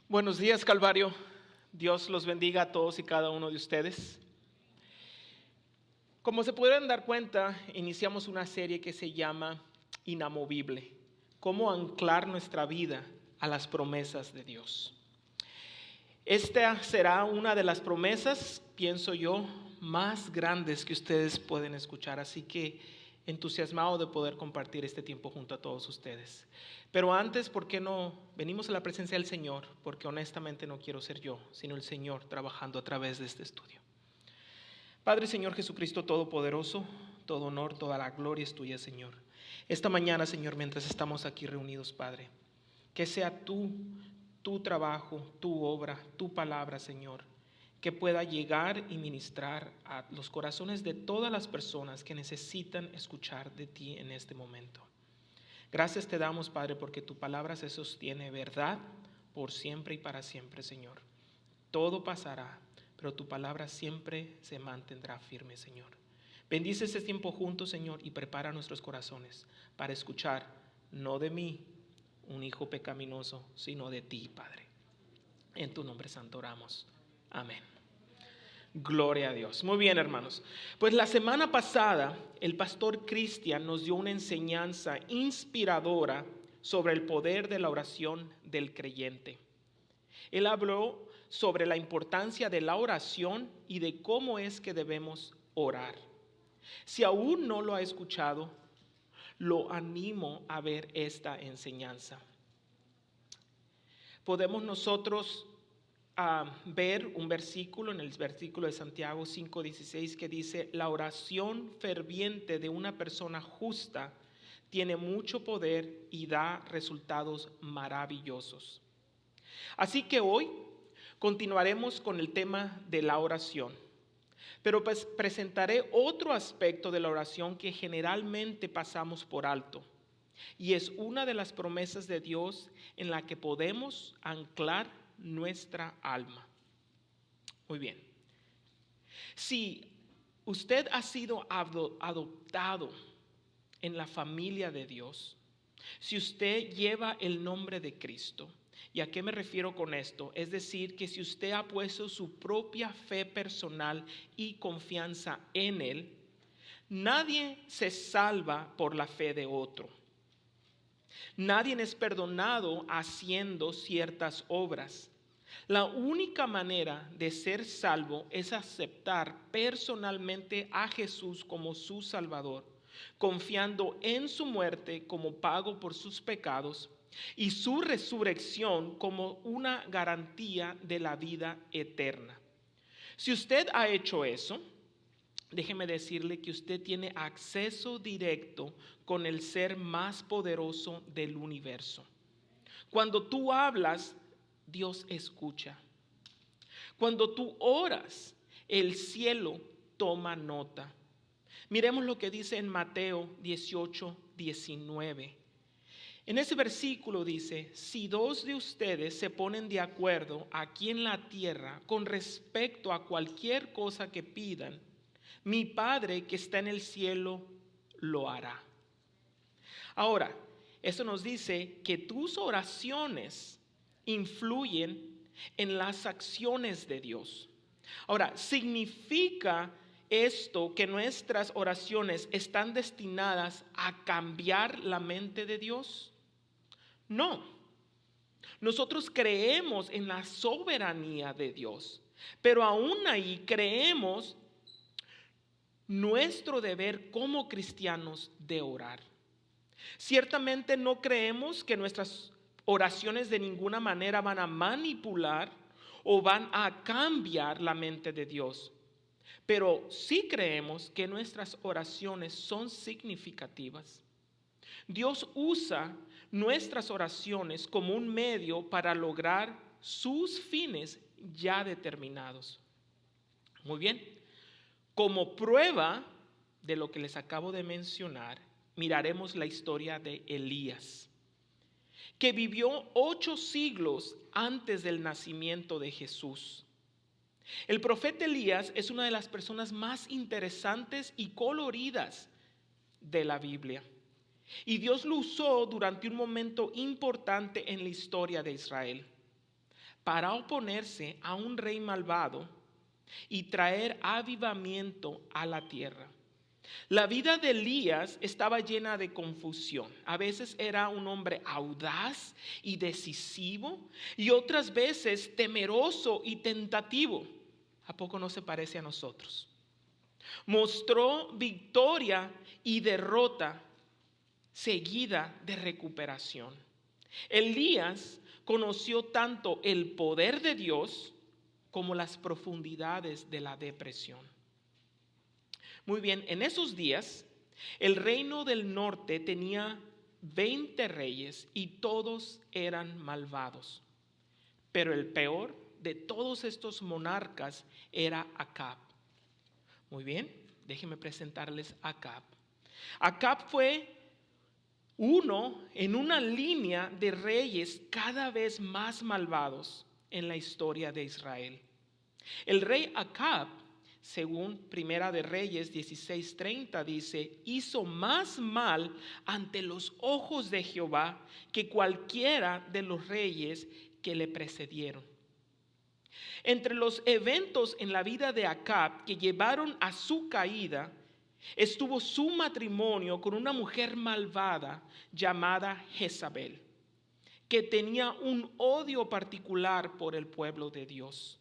Buenos días, Calvario. Dios los bendiga a todos y cada uno de ustedes. Como se podrán dar cuenta, iniciamos una serie que se llama Inamovible. Cómo anclar nuestra vida a las promesas de Dios. Esta será una de las promesas, pienso yo, más grandes que ustedes pueden escuchar. Así que entusiasmado de poder compartir este tiempo junto a todos ustedes. Pero antes, ¿por qué no venimos a la presencia del Señor? Porque honestamente no quiero ser yo, sino el Señor trabajando a través de este estudio. Padre, Señor Jesucristo Todopoderoso, todo honor, toda la gloria es tuya, Señor. Esta mañana, Señor, mientras estamos aquí reunidos, Padre, que sea tu trabajo, tu obra, tu palabra, Señor, que pueda llegar y ministrar a los corazones de todas las personas que necesitan escuchar de ti en este momento. Gracias te damos, Padre, porque tu palabra se sostiene verdad por siempre y para siempre, Señor. Todo pasará, pero tu palabra siempre se mantendrá firme, Señor. Bendice este tiempo juntos, Señor, y prepara nuestros corazones para escuchar, no de mí, un hijo pecaminoso, sino de ti, Padre. En tu nombre santo oramos. Amén. Gloria a Dios. Muy bien, hermanos. Pues la semana pasada el pastor Cristian nos dio una enseñanza inspiradora sobre el poder de la oración del creyente. Él habló sobre la importancia de la oración y de cómo es que debemos orar. Si aún no lo ha escuchado, lo animo a ver esta enseñanza. Podemos nosotros ver un versículo en el versículo de Santiago 5:16 que dice: la oración ferviente de una persona justa tiene mucho poder y da resultados maravillosos. Así que hoy continuaremos con el tema de la oración, pero pues presentaré otro aspecto de la oración que generalmente pasamos por alto, y es una de las promesas de Dios en la que podemos anclar nuestra alma. Muy bien. Si usted ha sido adoptado en la familia de Dios, si usted lleva el nombre de Cristo, ¿y a qué me refiero con esto? Es decir, que si usted ha puesto su propia fe personal y confianza en Él, nadie se salva por la fe de otro. Nadie es perdonado haciendo ciertas obras. La única manera de ser salvo es aceptar personalmente a Jesús como su Salvador, confiando en su muerte como pago por sus pecados y su resurrección como una garantía de la vida eterna. Si usted ha hecho eso, déjeme decirle que usted tiene acceso directo con el ser más poderoso del universo. Cuando tú hablas, Dios escucha. Cuando tú oras, el cielo toma nota. Miremos lo que dice en Mateo 18:19. En ese versículo dice: si dos de ustedes se ponen de acuerdo aquí en la tierra con respecto a cualquier cosa que pidan, mi Padre que está en el cielo lo hará. Ahora, eso nos dice que tus oraciones influyen en las acciones de Dios. Ahora, ¿significa esto que nuestras oraciones están destinadas a cambiar la mente de Dios? No. Nosotros creemos en la soberanía de Dios, pero aún ahí creemos nuestro deber como cristianos de orar. Ciertamente no creemos que nuestras oraciones de ninguna manera van a manipular o van a cambiar la mente de Dios, pero sí creemos que nuestras oraciones son significativas. Dios usa nuestras oraciones como un medio para lograr sus fines ya determinados. Muy bien. Como prueba de lo que les acabo de mencionar, miraremos la historia de Elías, que vivió 8 siglos antes del nacimiento de Jesús. El profeta Elías es una de las personas más interesantes y coloridas de la Biblia. Y Dios lo usó durante un momento importante en la historia de Israel. para oponerse a un rey malvado y traer avivamiento a la tierra. La vida de Elías estaba llena de confusión. A veces era un hombre audaz y decisivo, y otras veces temeroso y tentativo. ¿A poco no se parece a nosotros? Mostró victoria y derrota seguida de recuperación. Elías conoció tanto el poder de Dios como las profundidades de la depresión. Muy bien, en esos días, el reino del norte tenía 20 reyes y todos eran malvados. Pero el peor de todos estos monarcas era Acab. Muy bien, déjenme presentarles a Acab. Acab fue uno en una línea de reyes cada vez más malvados en la historia de Israel. El rey Acab, según Primera de Reyes 16:30 dice, hizo más mal ante los ojos de Jehová que cualquiera de los reyes que le precedieron. Entre los eventos en la vida de Acab que llevaron a su caída, estuvo su matrimonio con una mujer malvada llamada Jezabel, que tenía un odio particular por el pueblo de Dios.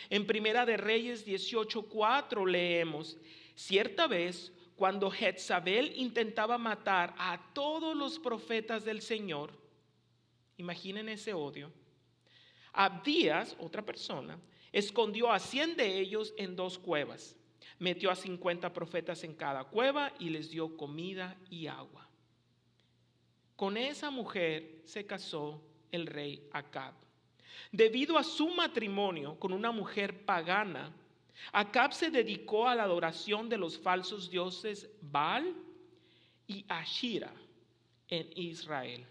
En Primera de Reyes 18:4 leemos, cierta vez cuando Jezabel intentaba matar a todos los profetas del Señor, imaginen ese odio, Abdías, otra persona, escondió a 100 de ellos en 2 cuevas, metió a 50 profetas en cada cueva y les dio comida y agua. Con esa mujer se casó el rey Acab. Debido a su matrimonio con una mujer pagana, Acab se dedicó a la adoración de los falsos dioses Baal y Ashira en Israel.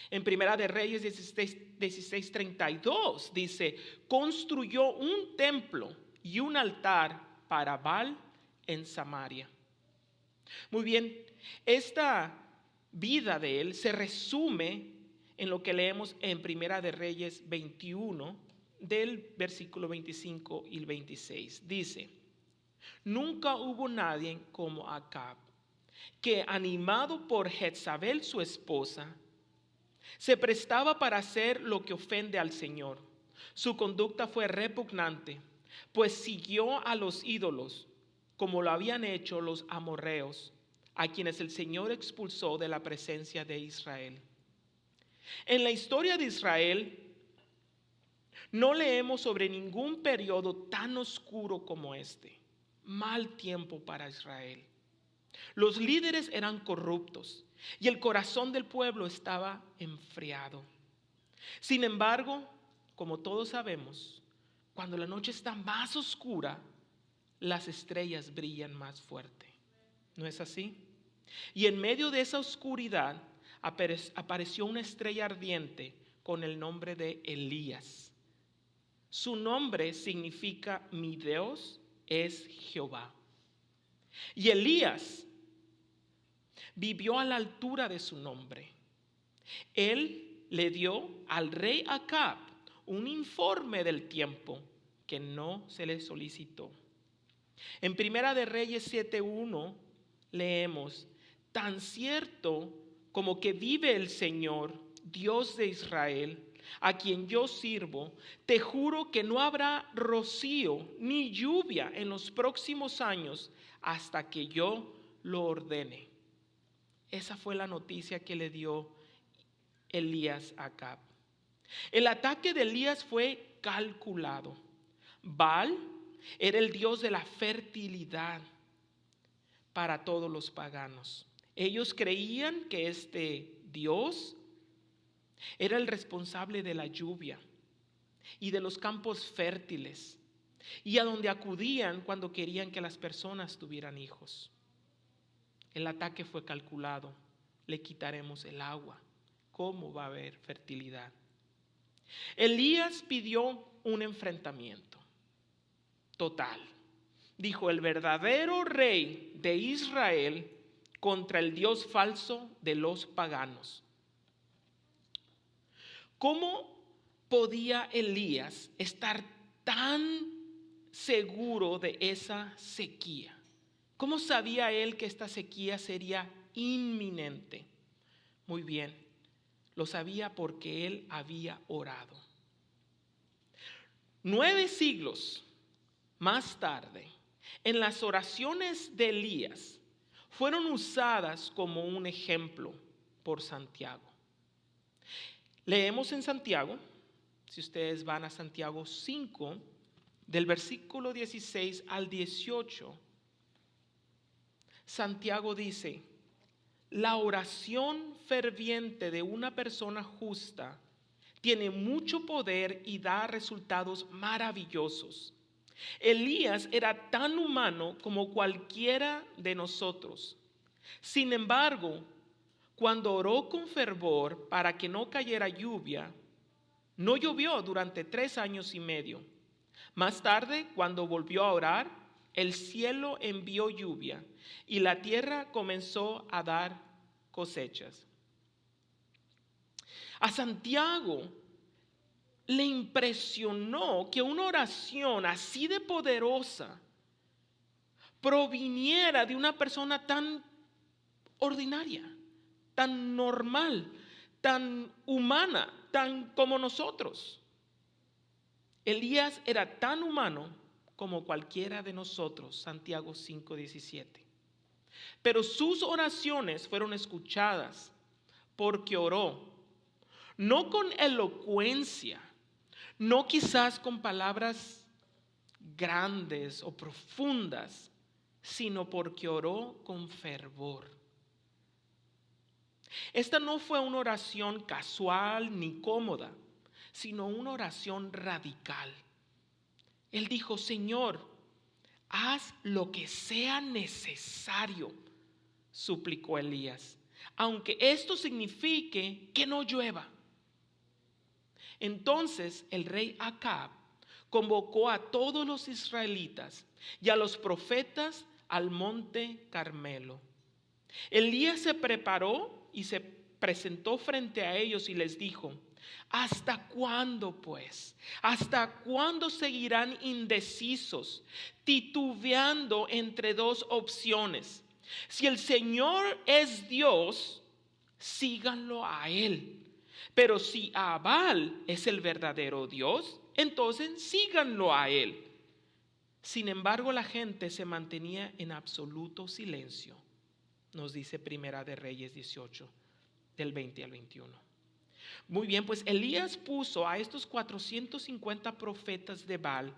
En Primera de Reyes 16:32 dice, construyó un templo y un altar para Baal en Samaria. Muy bien, esta vida de él se resume en lo que leemos en Primera de Reyes 21, del versículo 25 y el 26. Dice, nunca hubo nadie como Acab, que animado por Jezabel su esposa, se prestaba para hacer lo que ofende al Señor. Su conducta fue repugnante, pues siguió a los ídolos, como lo habían hecho los amorreos, a quienes el Señor expulsó de la presencia de Israel. En la historia de Israel, no leemos sobre ningún periodo tan oscuro como este. Mal tiempo para Israel. Los líderes eran corruptos y el corazón del pueblo estaba enfriado. Sin embargo, como todos sabemos, cuando la noche está más oscura, las estrellas brillan más fuerte. ¿No es así? Y en medio de esa oscuridad apareció una estrella ardiente con el nombre de Elías. Su nombre significa mi Dios es Jehová. Y Elías vivió a la altura de su nombre. Él le dio al rey Acab un informe del tiempo que no se le solicitó. En Primera de Reyes 7:1 leemos, tan cierto como que vive el Señor, Dios de Israel, a quien yo sirvo, te juro que no habrá rocío ni lluvia en los próximos años hasta que yo lo ordene. Esa fue la noticia que le dio Elías a Acab. El ataque de Elías fue calculado. Baal era el dios de la fertilidad para todos los paganos. Ellos creían que este Dios era el responsable de la lluvia y de los campos fértiles y a donde acudían cuando querían que las personas tuvieran hijos. El ataque fue calculado. Le quitaremos el agua. ¿Cómo va a haber fertilidad? Elías pidió un enfrentamiento total. Dijo, el verdadero rey de Israel contra el Dios falso de los paganos. ¿Cómo podía Elías estar tan seguro de esa sequía? ¿Cómo sabía él que esta sequía sería inminente? Muy bien, lo sabía porque él había orado. 9 siglos más tarde, en las oraciones de Elías, fueron usadas como un ejemplo por Santiago. Leemos en Santiago, si ustedes van a Santiago 5, del versículo 16 al 18, Santiago dice: la oración ferviente de una persona justa tiene mucho poder y da resultados maravillosos. Elías era tan humano como cualquiera de nosotros. Sin embargo, cuando oró con fervor para que no cayera lluvia, no llovió durante 3 años y medio. Más tarde, cuando volvió a orar, el cielo envió lluvia y la tierra comenzó a dar cosechas. A Santiago le impresionó que una oración así de poderosa proviniera de una persona tan ordinaria, tan normal, tan humana, tan como nosotros. Elías era tan humano como cualquiera de nosotros, Santiago 5:17. Pero sus oraciones fueron escuchadas porque oró, no con elocuencia, no quizás con palabras grandes o profundas, sino porque oró con fervor. Esta no fue una oración casual ni cómoda, sino una oración radical. Él dijo: Señor, haz lo que sea necesario, suplicó Elías, aunque esto signifique que no llueva. Entonces el rey Acab convocó a todos los israelitas y a los profetas al monte Carmelo. Elías se preparó y se presentó frente a ellos y les dijo: ¿hasta cuándo, pues? ¿Hasta cuándo seguirán indecisos, titubeando entre 2 opciones? Si el Señor es Dios, síganlo a Él. Pero si Baal es el verdadero Dios, entonces síganlo a Él. Sin embargo, la gente se mantenía en absoluto silencio. Nos dice Primera de Reyes 18, del 20 al 21. Muy bien, pues Elías puso a estos 450 profetas de Baal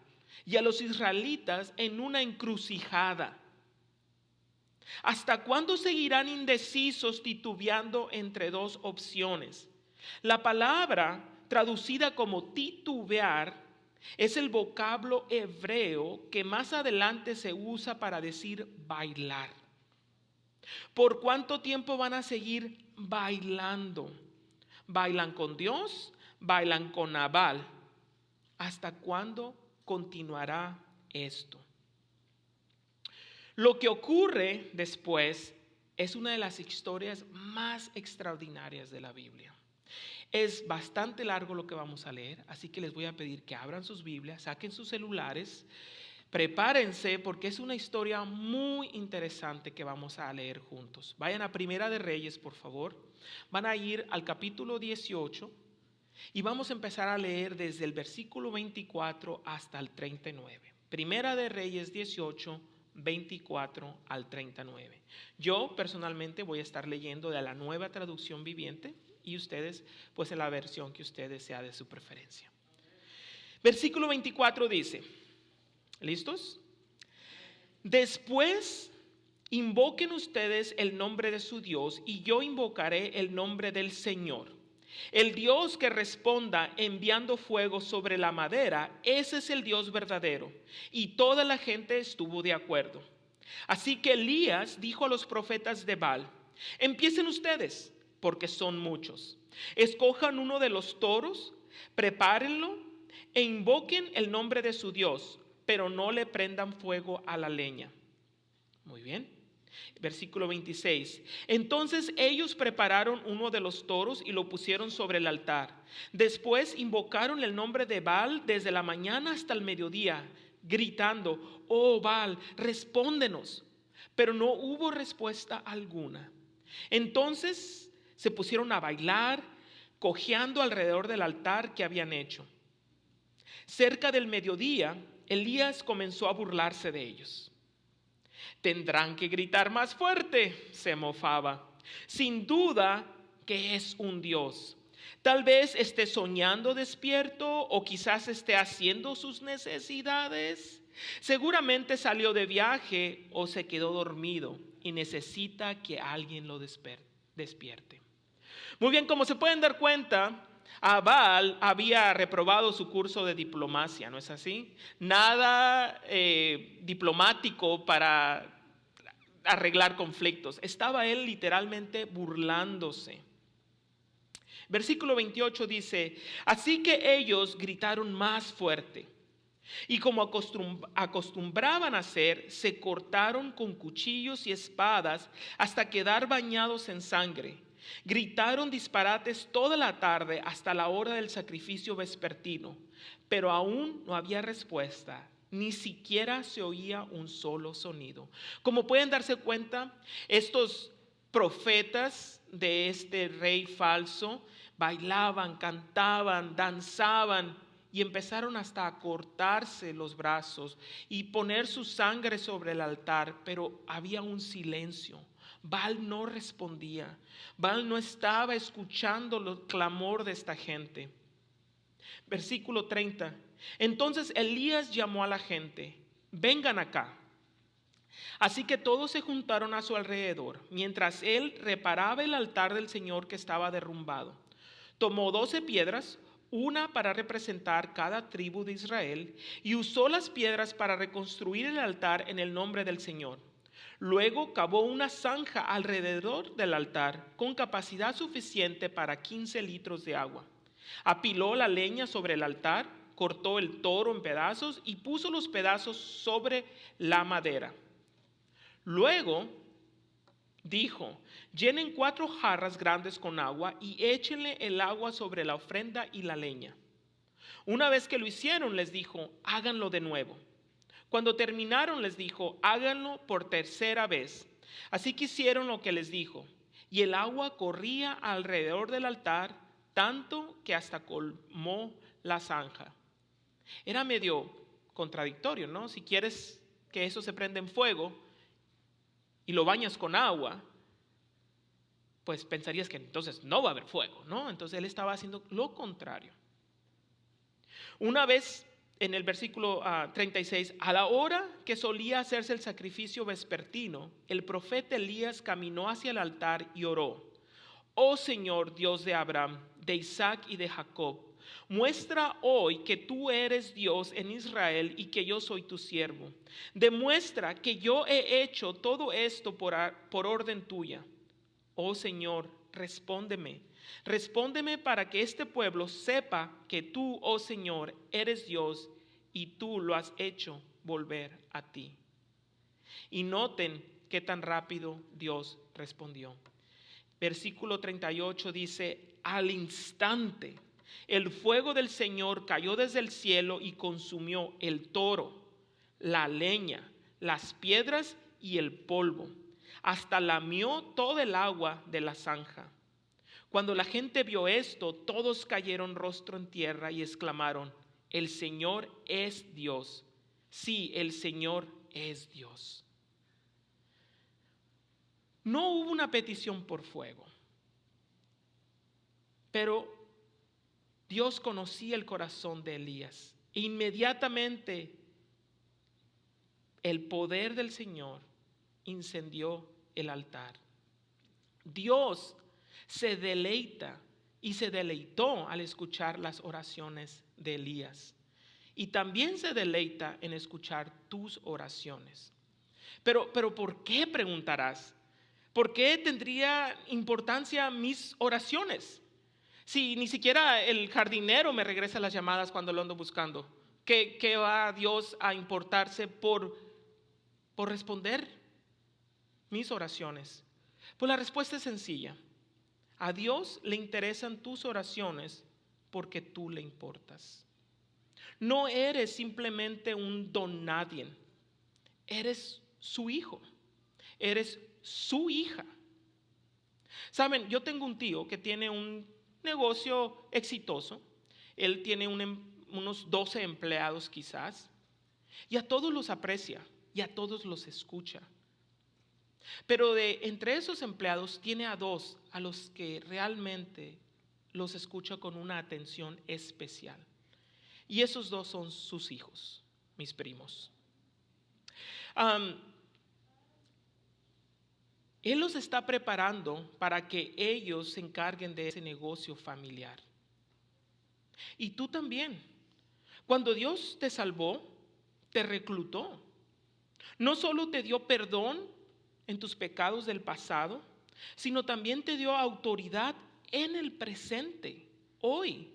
y a los israelitas en una encrucijada. ¿Hasta cuándo seguirán indecisos, titubeando entre 2 opciones? La palabra traducida como titubear es el vocablo hebreo que más adelante se usa para decir bailar. ¿Por cuánto tiempo van a seguir bailando? ¿Bailan con Dios? ¿Bailan con Baal? ¿Hasta cuándo continuará esto? Lo que ocurre después es una de las historias más extraordinarias de la Biblia. Es bastante largo lo que vamos a leer, así que les voy a pedir que abran sus Biblias, saquen sus celulares, prepárense porque es una historia muy interesante que vamos a leer juntos. Vayan a Primera de Reyes, por favor. Van a ir al capítulo 18 y vamos a empezar a leer desde el versículo 24 hasta el 39. Primera de Reyes 18, 24 al 39. Yo personalmente voy a estar leyendo de la Nueva Traducción Viviente y ustedes pues en la versión que ustedes sea de su preferencia. Versículo 24 dice: ¿listos? Después invoquen ustedes el nombre de su Dios y yo invocaré el nombre del Señor. El Dios que responda enviando fuego sobre la madera, ese es el Dios verdadero. Y toda la gente estuvo de acuerdo. Así que Elías dijo a los profetas de Baal: empiecen ustedes, porque son muchos. Escojan uno de los toros, prepárenlo e invoquen el nombre de su Dios, pero no le prendan fuego a la leña. Muy bien. Versículo 26. Entonces ellos prepararon uno de los toros y lo pusieron sobre el altar. Después invocaron el nombre de Baal desde la mañana hasta el mediodía, gritando: oh Baal, respóndenos. Pero no hubo respuesta alguna. Entonces se pusieron a bailar, cojeando alrededor del altar que habían hecho. Cerca del mediodía, Elías comenzó a burlarse de ellos. Tendrán que gritar más fuerte, se mofaba. Sin duda que es un Dios. Tal vez esté soñando despierto o quizás esté haciendo sus necesidades. Seguramente salió de viaje o se quedó dormido y necesita que alguien lo despierte. Muy bien, como se pueden dar cuenta, Baal había reprobado su curso de diplomacia, ¿no es así? Nada diplomático para arreglar conflictos. Estaba él literalmente burlándose. Versículo 28 dice: así que ellos gritaron más fuerte y como acostumbraban a hacer, se cortaron con cuchillos y espadas hasta quedar bañados en sangre. Gritaron disparates toda la tarde hasta la hora del sacrificio vespertino, pero aún no había respuesta. Ni siquiera se oía un solo sonido. Como pueden darse cuenta, estos profetas de este rey falso bailaban, cantaban, danzaban y empezaron hasta a cortarse los brazos y poner su sangre sobre el altar, pero había un silencio. Baal no respondía. Baal no estaba escuchando el clamor de esta gente. Versículo 30. Entonces Elías llamó a la gente: vengan acá. Así que todos se juntaron a su alrededor, mientras él reparaba el altar del Señor que estaba derrumbado. Tomó 12 piedras, una para representar cada tribu de Israel, y usó las piedras para reconstruir el altar en el nombre del Señor. Luego cavó una zanja alrededor del altar con capacidad suficiente para 15 litros de agua. Apiló la leña sobre el altar, cortó el toro en pedazos y puso los pedazos sobre la madera. Luego dijo: llenen 4 jarras grandes con agua y échenle el agua sobre la ofrenda y la leña. Una vez que lo hicieron, les dijo: háganlo de nuevo. Cuando terminaron, les dijo: háganlo por tercera vez. Así que hicieron lo que les dijo, y el agua corría alrededor del altar, tanto que hasta colmó la zanja. Era medio contradictorio, ¿no? Si quieres que eso se prenda en fuego y lo bañas con agua, pues pensarías que entonces no va a haber fuego, ¿no? Entonces él estaba haciendo lo contrario. Una vez, en el versículo 36, a la hora que solía hacerse el sacrificio vespertino, el profeta Elías caminó hacia el altar y oró: oh Señor, Dios de Abraham, de Isaac y de Jacob, muestra hoy que tú eres Dios en Israel y que yo soy tu siervo. Demuestra que yo he hecho todo esto por orden tuya. Oh Señor, respóndeme. Respóndeme para que este pueblo sepa que tú, oh Señor, eres Dios y tú lo has hecho volver a ti. Y noten qué tan rápido Dios respondió. Versículo 38 dice: al instante el fuego del Señor cayó desde el cielo y consumió el toro, la leña, las piedras y el polvo. Hasta lamió todo el agua de la zanja. Cuando la gente vio esto, todos cayeron rostro en tierra y exclamaron: el Señor es Dios. Sí, el Señor es Dios. No hubo una petición por fuego, pero Dios conocía el corazón de Elías. Inmediatamente el poder del Señor incendió el altar. Dios se deleita y se deleitó al escuchar las oraciones de Elías. Y también se deleita en escuchar tus oraciones. Pero ¿por qué, preguntarás? ¿Por qué tendría importancia mis oraciones? Si ni siquiera el jardinero me regresa las llamadas cuando lo ando buscando. ¿Qué va Dios a importarse por responder mis oraciones? Pues la respuesta es sencilla. A Dios le interesan tus oraciones porque tú le importas. No eres simplemente un don nadie. Eres su hijo. Eres su hija. Saben, yo tengo un tío que tiene un negocio exitoso. Él tiene unos 12 empleados quizás. Y a todos los aprecia y a todos los escucha. Pero entre esos empleados tiene a 2 a los que realmente los escucha con una atención especial. Y esos 2 son sus hijos, mis primos. Él los está preparando para que ellos se encarguen de ese negocio familiar. Y tú también. Cuando Dios te salvó, te reclutó. No solo te dio perdón en tus pecados del pasado, sino también te dio autoridad en el presente, hoy.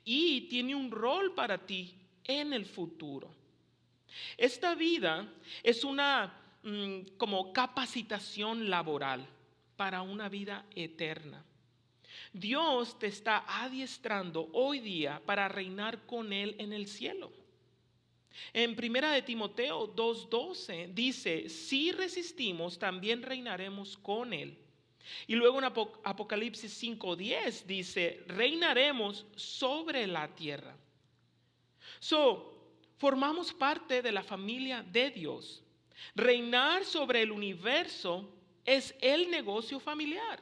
Y tiene un rol para ti en el futuro. Esta vida es una como capacitación laboral para una vida eterna. Dios te está adiestrando hoy día para reinar con Él en el cielo. En 1 de Timoteo 2:12 dice, si resistimos, también reinaremos con Él. Y luego en Apocalipsis 5:10 dice, reinaremos sobre la tierra. Formamos parte de la familia de Dios. Reinar sobre el universo es el negocio familiar.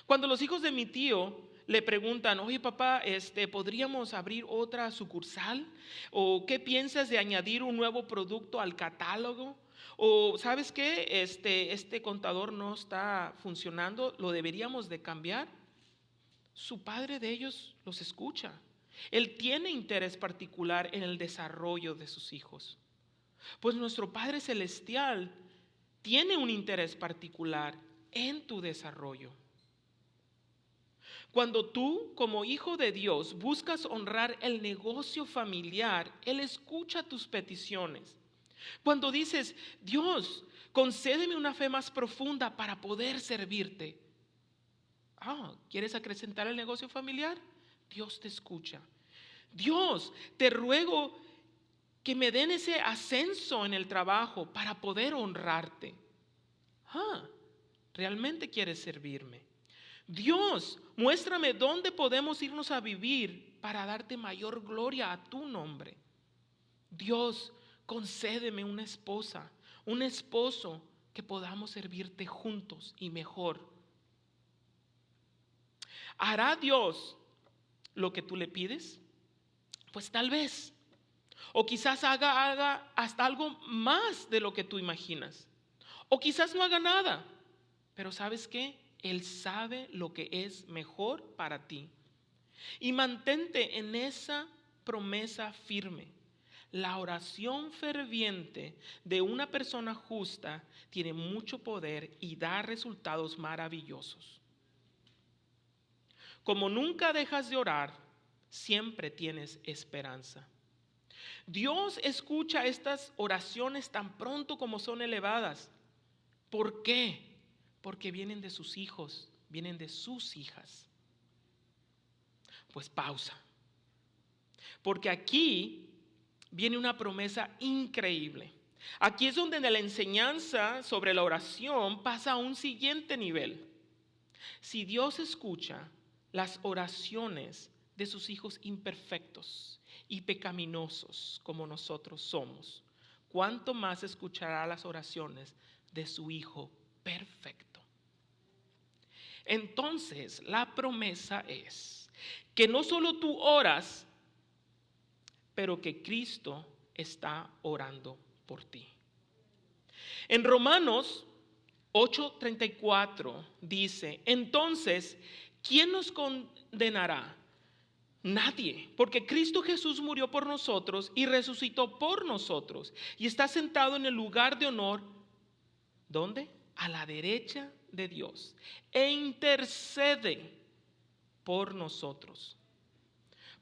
Cuando los hijos de mi tío le preguntan, oye papá, ¿podríamos abrir otra sucursal? ¿O qué piensas de añadir un nuevo producto al catálogo? ¿O sabes qué? Este contador no está funcionando, lo deberíamos de cambiar. Su padre de ellos los escucha. Él tiene interés particular en el desarrollo de sus hijos. Pues nuestro Padre Celestial tiene un interés particular en tu desarrollo. Cuando tú, como hijo de Dios, buscas honrar el negocio familiar, Él escucha tus peticiones. Cuando dices, Dios, concédeme una fe más profunda para poder servirte. ¿Quieres acrecentar el negocio familiar? Dios te escucha. Dios, te ruego que me den ese ascenso en el trabajo para poder honrarte. ¿Realmente quieres servirme? Dios, muéstrame dónde podemos irnos a vivir para darte mayor gloria a tu nombre. Dios, concédeme una esposa, un esposo que podamos servirte juntos y mejor. ¿Hará Dios lo que tú le pides? Pues tal vez. O quizás haga hasta algo más de lo que tú imaginas. O quizás no haga nada. Pero ¿sabes qué? Él sabe lo que es mejor para ti. Y mantente en esa promesa firme. La oración ferviente de una persona justa tiene mucho poder y da resultados maravillosos. Como nunca dejas de orar, siempre tienes esperanza. Dios escucha estas oraciones tan pronto como son elevadas. ¿Por qué? Porque vienen de sus hijos, vienen de sus hijas. Pues pausa. Porque aquí viene una promesa increíble. Aquí es donde la enseñanza sobre la oración pasa a un siguiente nivel. Si Dios escucha las oraciones de sus hijos imperfectos y pecaminosos como nosotros somos, ¿cuánto más escuchará las oraciones de su Hijo perfecto? Entonces, la promesa es que no solo tú oras, pero que Cristo está orando por ti. En Romanos 8:34 dice, entonces, ¿quién nos condenará? Nadie, porque Cristo Jesús murió por nosotros y resucitó por nosotros y está sentado en el lugar de honor. ¿Dónde? A la derecha de Dios e intercede por nosotros.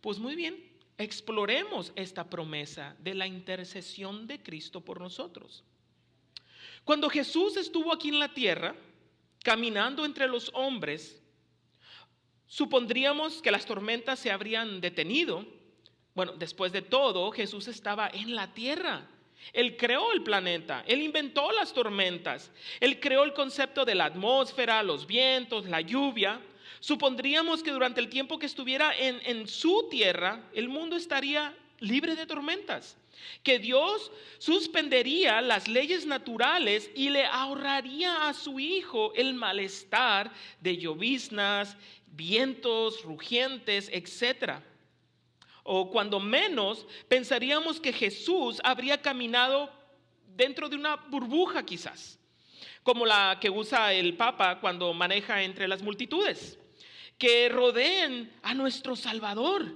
Pues muy bien, exploremos esta promesa de la intercesión de Cristo por nosotros. Cuando Jesús estuvo aquí en la tierra, caminando entre los hombres, supondríamos que las tormentas se habrían detenido. Bueno, después de todo, Jesús estaba en la tierra. Él creó el planeta, Él inventó las tormentas, Él creó el concepto de la atmósfera, los vientos, la lluvia. Supondríamos que durante el tiempo que estuviera en su tierra, el mundo estaría libre de tormentas, que Dios suspendería las leyes naturales y le ahorraría a su Hijo el malestar de lloviznas, vientos rugientes, etcétera. O cuando menos pensaríamos que Jesús habría caminado dentro de una burbuja quizás, como la que usa el Papa cuando maneja entre las multitudes, que rodeen a nuestro Salvador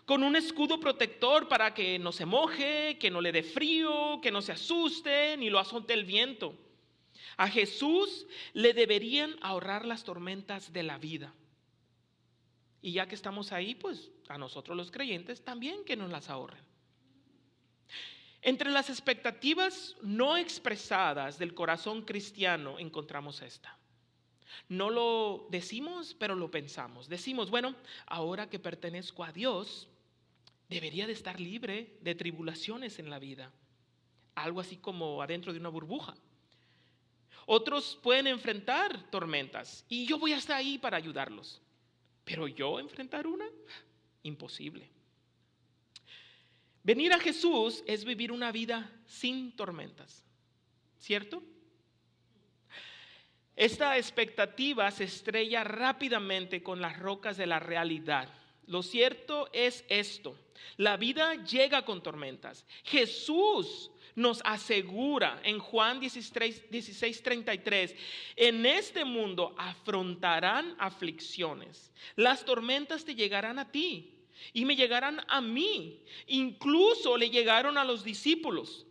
con un escudo protector para que no se moje, que no le dé frío, que no se asuste ni lo azote el viento. A Jesús le deberían ahorrar las tormentas de la vida. Y ya que estamos ahí, pues a nosotros los creyentes también que nos las ahorren. Entre las expectativas no expresadas del corazón cristiano encontramos esta. No lo decimos, pero lo pensamos. Decimos, bueno, ahora que pertenezco a Dios, debería de estar libre de tribulaciones en la vida. Algo así como adentro de una burbuja. Otros pueden enfrentar tormentas y yo voy a estar ahí para ayudarlos. Pero yo enfrentar una, imposible. Venir a Jesús es vivir una vida sin tormentas, ¿cierto? Esta expectativa se estrella rápidamente con las rocas de la realidad. Lo cierto es esto: la vida llega con tormentas. Jesús nos asegura en Juan 16:33, en este mundo afrontarán aflicciones. Las tormentas te llegarán a ti y me llegarán a mí. Incluso le llegaron a los discípulos.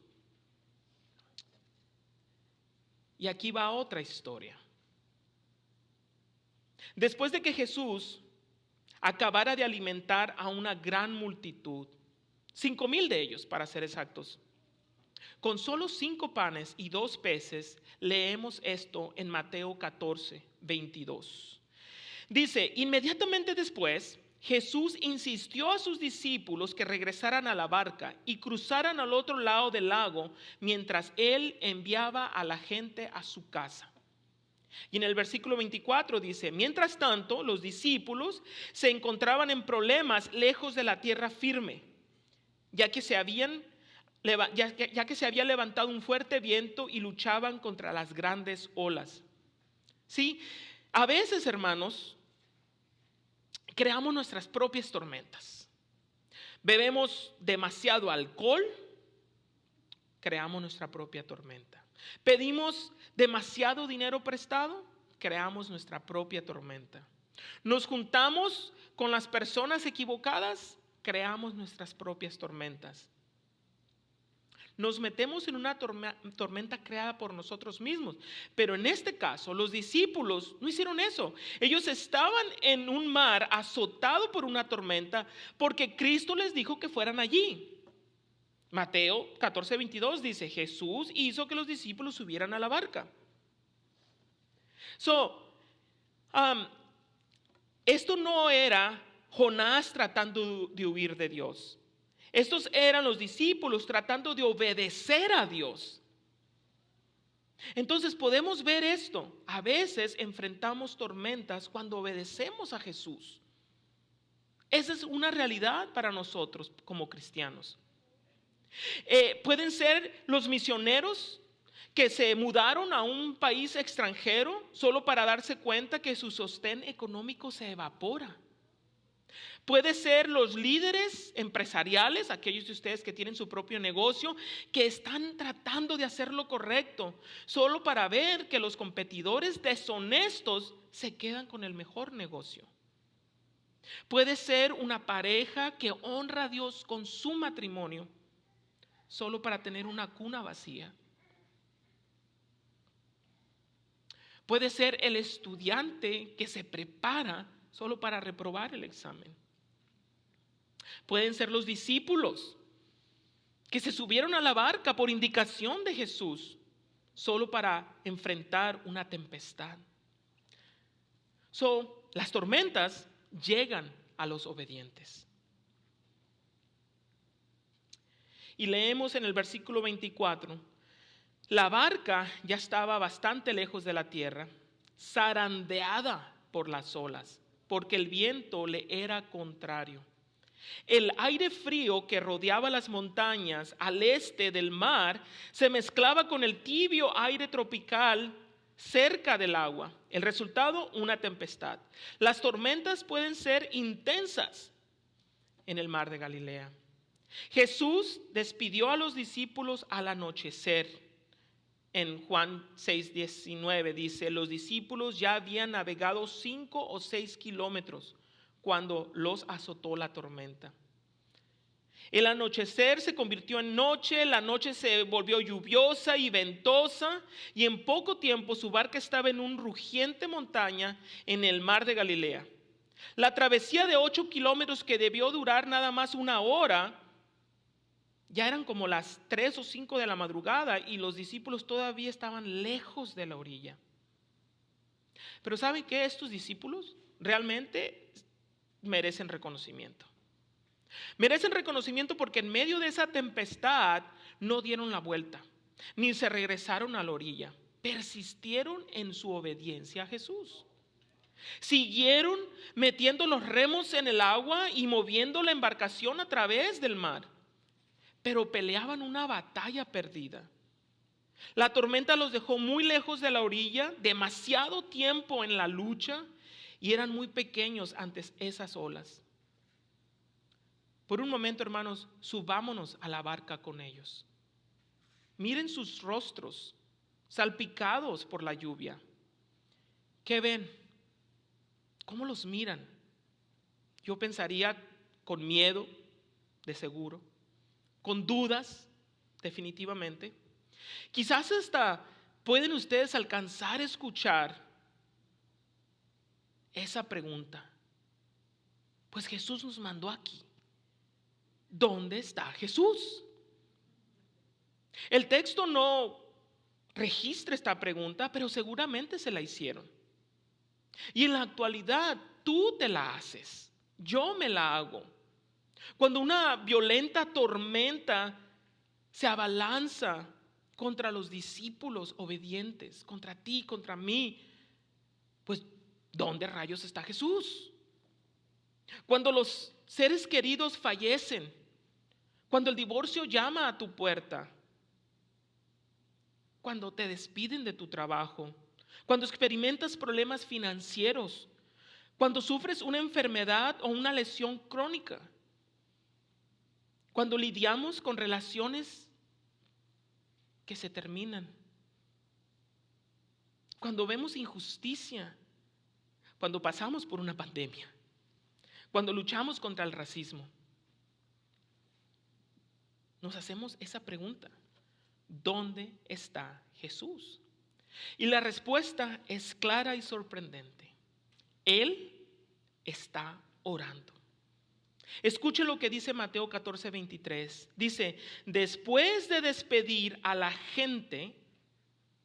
Y aquí va otra historia. Después de que Jesús acabara de alimentar a una gran multitud, 5,000 de ellos para ser exactos, con solo 5 panes y 2 peces, leemos esto en Mateo 14:22. Dice, inmediatamente después, Jesús insistió a sus discípulos que regresaran a la barca y cruzaran al otro lado del lago mientras Él enviaba a la gente a su casa. Y en el versículo 24 dice, mientras tanto, los discípulos se encontraban en problemas lejos de la tierra firme, ya que se había levantado un fuerte viento y luchaban contra las grandes olas. Sí, a veces, hermanos, creamos nuestras propias tormentas. Bebemos demasiado alcohol, creamos nuestra propia tormenta. Pedimos demasiado dinero prestado, creamos nuestra propia tormenta. Nos juntamos con las personas equivocadas, creamos nuestras propias tormentas. Nos metemos en una tormenta creada por nosotros mismos. Pero en este caso, los discípulos no hicieron eso. Ellos estaban en un mar azotado por una tormenta porque Cristo les dijo que fueran allí. Mateo 14:22 dice, Jesús hizo que los discípulos subieran a la barca. Esto no era Jonás tratando de huir de Dios. Estos eran los discípulos tratando de obedecer a Dios. Entonces podemos ver esto. A veces enfrentamos tormentas cuando obedecemos a Jesús. Esa es una realidad para nosotros como cristianos. Pueden ser los misioneros que se mudaron a un país extranjero solo para darse cuenta que su sostén económico se evapora. Puede ser los líderes empresariales, aquellos de ustedes que tienen su propio negocio, que están tratando de hacer lo correcto, solo para ver que los competidores deshonestos se quedan con el mejor negocio. Puede ser una pareja que honra a Dios con su matrimonio, solo para tener una cuna vacía. Puede ser el estudiante que se prepara solo para reprobar el examen. Pueden ser los discípulos que se subieron a la barca por indicación de Jesús, solo para enfrentar una tempestad. Las tormentas llegan a los obedientes. Y leemos en el versículo 24, la barca ya estaba bastante lejos de la tierra, zarandeada por las olas, porque el viento le era contrario. El aire frío que rodeaba las montañas al este del mar se mezclaba con el tibio aire tropical cerca del agua. El resultado, una tempestad. Las tormentas pueden ser intensas en el mar de Galilea. Jesús despidió a los discípulos al anochecer. En Juan 6:19 dice, los discípulos ya habían navegado 5 o 6 kilómetros cuando los azotó la tormenta. El anochecer se convirtió en noche, la noche se volvió lluviosa y ventosa, y en poco tiempo su barca estaba en una rugiente montaña en el mar de Galilea. La travesía de 8 kilómetros que debió durar nada más 1 hora, ya eran como las 3 o 5 de la madrugada y los discípulos todavía estaban lejos de la orilla. Pero ¿saben qué? Estos discípulos realmente merecen reconocimiento. Merecen reconocimiento porque en medio de esa tempestad no dieron la vuelta, ni se regresaron a la orilla. Persistieron en su obediencia a Jesús. Siguieron metiendo los remos en el agua y moviendo la embarcación a través del mar. Pero peleaban una batalla perdida. La tormenta los dejó muy lejos de la orilla, demasiado tiempo en la lucha, y eran muy pequeños ante esas olas. Por un momento, hermanos, subámonos a la barca con ellos. Miren sus rostros, salpicados por la lluvia. ¿Qué ven? ¿Cómo los miran? Yo pensaría con miedo, de seguro. Con dudas, definitivamente. Quizás hasta pueden ustedes alcanzar a escuchar esa pregunta. Pues Jesús nos mandó aquí. ¿Dónde está Jesús? El texto no registra esta pregunta, pero seguramente se la hicieron. Y en la actualidad tú te la haces, yo me la hago. Cuando una violenta tormenta se abalanza contra los discípulos obedientes, contra ti, contra mí, pues ¿dónde rayos está Jesús? Cuando los seres queridos fallecen, cuando el divorcio llama a tu puerta, cuando te despiden de tu trabajo, cuando experimentas problemas financieros, cuando sufres una enfermedad o una lesión crónica, cuando lidiamos con relaciones que se terminan, cuando vemos injusticia, cuando pasamos por una pandemia, cuando luchamos contra el racismo, nos hacemos esa pregunta: ¿dónde está Jesús? Y la respuesta es clara y sorprendente. Él está orando. Escuche lo que dice Mateo 14:23. Dice, después de despedir a la gente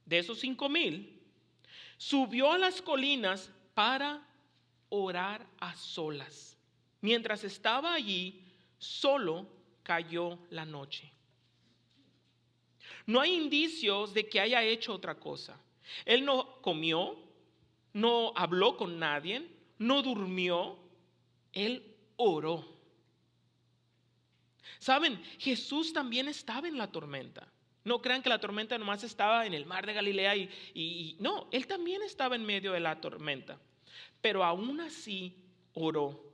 de esos 5,000, subió a las colinas para orar a solas. Mientras estaba allí, solo cayó la noche. No hay indicios de que haya hecho otra cosa. Él no comió, no habló con nadie, no durmió. Él oró. Saben, Jesús también estaba en la tormenta. No crean que la tormenta nomás estaba en el mar de Galilea y no, él también estaba en medio de la tormenta. Pero aún así oró.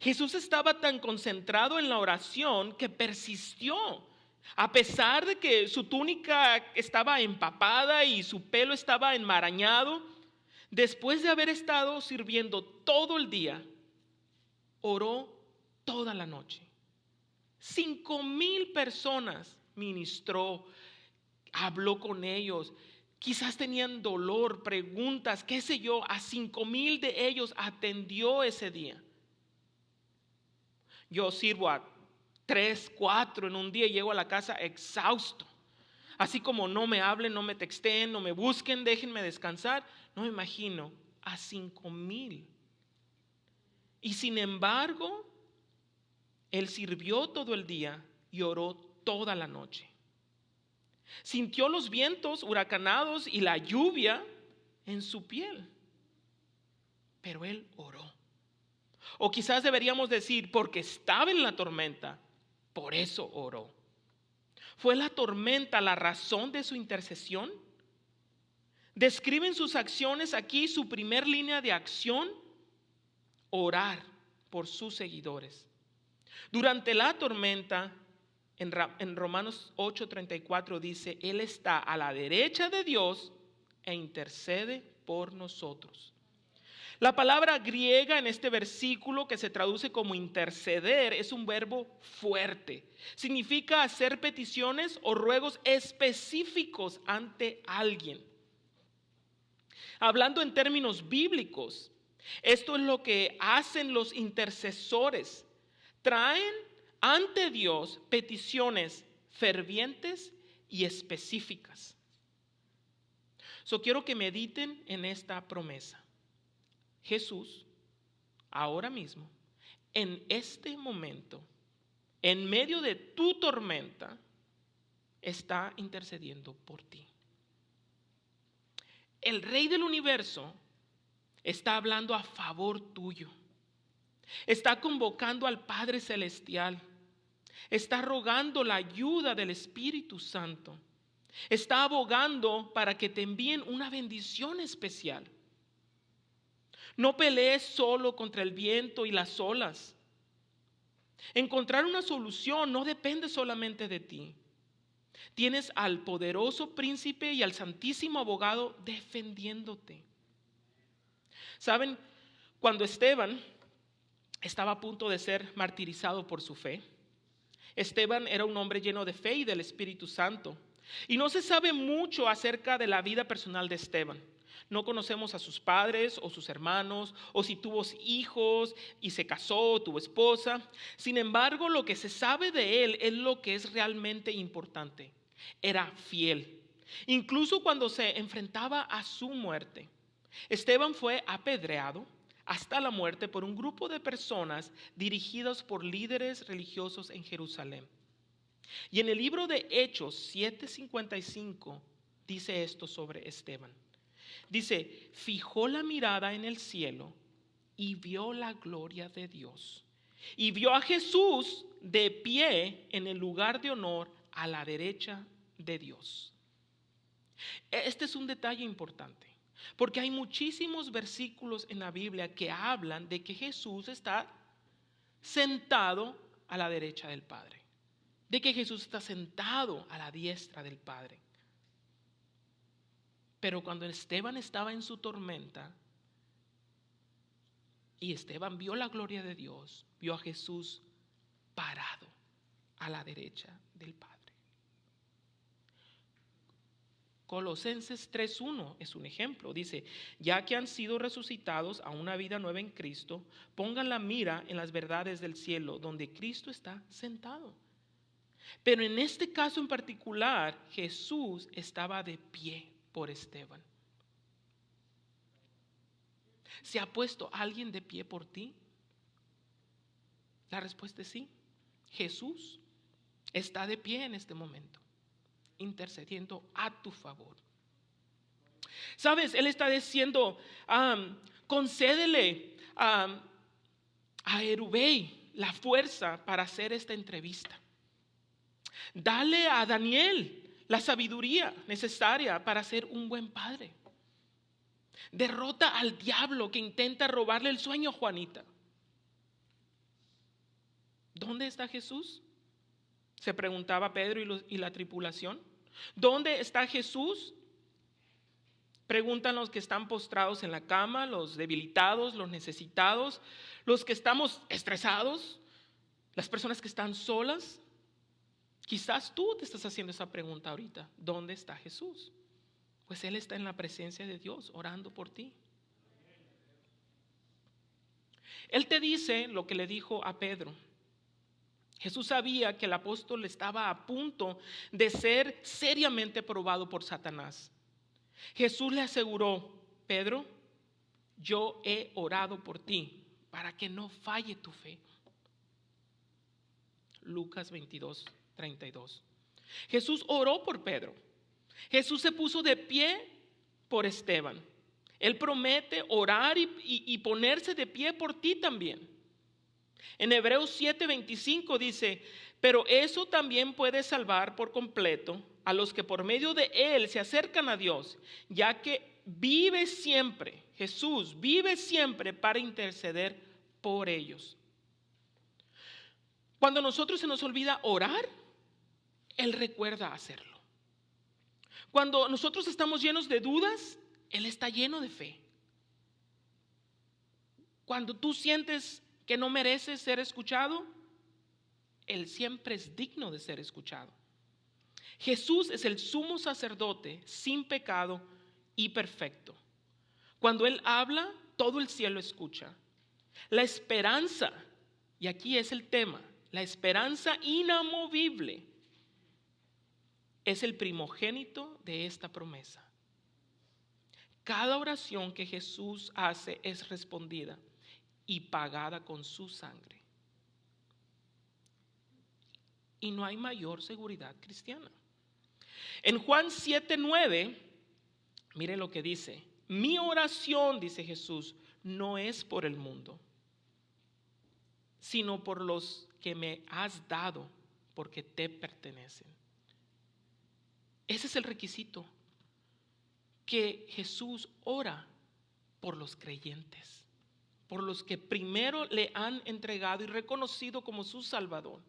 Jesús estaba tan concentrado en la oración que persistió. A pesar de que su túnica estaba empapada y su pelo estaba enmarañado, después de haber estado sirviendo todo el día, oró toda la noche. 5,000 personas ministró, habló con ellos. Quizás tenían dolor, preguntas, qué sé yo. A 5,000 de ellos atendió ese día. Yo sirvo a 3, 4 en un día y llego a la casa exhausto. Así como no me hablen, no me texten, no me busquen, déjenme descansar. No me imagino a 5,000. Y sin embargo, él sirvió todo el día y oró toda la noche. Sintió los vientos huracanados y la lluvia en su piel. Pero él oró. O quizás deberíamos decir, porque estaba en la tormenta, por eso oró. ¿Fue la tormenta la razón de su intercesión? Describen sus acciones aquí, su primer línea de acción, orar por sus seguidores. Durante la tormenta, en Romanos 8:34 dice, Él está a la derecha de Dios e intercede por nosotros. La palabra griega en este versículo, que se traduce como interceder, es un verbo fuerte. Significa hacer peticiones o ruegos específicos ante alguien. Hablando en términos bíblicos, esto es lo que hacen los intercesores. Traen ante Dios peticiones fervientes y específicas. Quiero que mediten en esta promesa. Jesús, ahora mismo, en este momento, en medio de tu tormenta, está intercediendo por ti. El Rey del universo está hablando a favor tuyo. Está convocando al Padre Celestial. Está rogando la ayuda del Espíritu Santo. Está abogando para que te envíen una bendición especial. No pelees solo contra el viento y las olas. Encontrar una solución no depende solamente de ti. Tienes al poderoso príncipe y al santísimo abogado defendiéndote. ¿Saben? Cuando Esteban estaba a punto de ser martirizado por su fe, Esteban era un hombre lleno de fe y del Espíritu Santo. Y no se sabe mucho acerca de la vida personal de Esteban. No conocemos a sus padres o sus hermanos, o si tuvo hijos y se casó o tuvo esposa. Sin embargo, lo que se sabe de él es lo que es realmente importante. Era fiel. Incluso cuando se enfrentaba a su muerte. Esteban fue apedreado hasta la muerte por un grupo de personas dirigidos por líderes religiosos en Jerusalén. Y en el libro de Hechos 7:55 dice esto sobre Esteban. Dice, fijó la mirada en el cielo y vio la gloria de Dios. Y vio a Jesús de pie en el lugar de honor a la derecha de Dios. Este es un detalle importante, porque hay muchísimos versículos en la Biblia que hablan de que Jesús está sentado a la derecha del Padre. De que Jesús está sentado a la diestra del Padre. Pero cuando Esteban estaba en su tormenta y Esteban vio la gloria de Dios, vio a Jesús parado a la derecha del Padre. Colosenses 3:1 es un ejemplo. Dice, ya que han sido resucitados a una vida nueva en Cristo, pongan la mira en las verdades del cielo, donde Cristo está sentado. Pero en este caso en particular, Jesús estaba de pie por Esteban. ¿Se ha puesto alguien de pie por ti? La respuesta es sí. Jesús está de pie en este momento, intercediendo a tu favor. ¿Sabes? Él está diciendo, concédele a Erubei la fuerza para hacer esta entrevista. Dale a Daniel la sabiduría necesaria para ser un buen padre. Derrota al diablo que intenta robarle el sueño a Juanita. ¿Dónde está Jesús? Se preguntaba Pedro y la tripulación. ¿Dónde está Jesús? Preguntan los que están postrados en la cama, los debilitados, los necesitados, los que estamos estresados, las personas que están solas. Quizás tú te estás haciendo esa pregunta ahorita. ¿Dónde está Jesús? Pues Él está en la presencia de Dios, orando por ti. Él te dice lo que le dijo a Pedro. Jesús sabía que el apóstol estaba a punto de ser seriamente probado por Satanás. Jesús le aseguró: Pedro, yo he orado por ti para que no falle tu fe. Lucas 22:32. Jesús oró por Pedro. Jesús se puso de pie por Esteban. Él promete orar y ponerse de pie por ti también. En Hebreos 7:25 dice: pero eso también puede salvar por completo a los que por medio de él se acercan a Dios, ya que vive siempre, Jesús vive siempre para interceder por ellos. Cuando a nosotros se nos olvida orar, Él recuerda hacerlo. Cuando nosotros estamos llenos de dudas, Él está lleno de fe. Cuando tú sientes que no mereces ser escuchado, Él siempre es digno de ser escuchado. Jesús es el sumo sacerdote sin pecado y perfecto. Cuando Él habla, todo el cielo escucha. La esperanza, y aquí es el tema, la esperanza inamovible es el primogénito de esta promesa. Cada oración que Jesús hace es respondida y pagada con su sangre. Y no hay mayor seguridad cristiana. En Juan 7:9, mire lo que dice: mi oración, dice Jesús, no es por el mundo, sino por los que me has dado, porque te pertenecen. Ese es el requisito, que Jesús ora por los creyentes, por los que primero le han entregado y reconocido como su Salvador.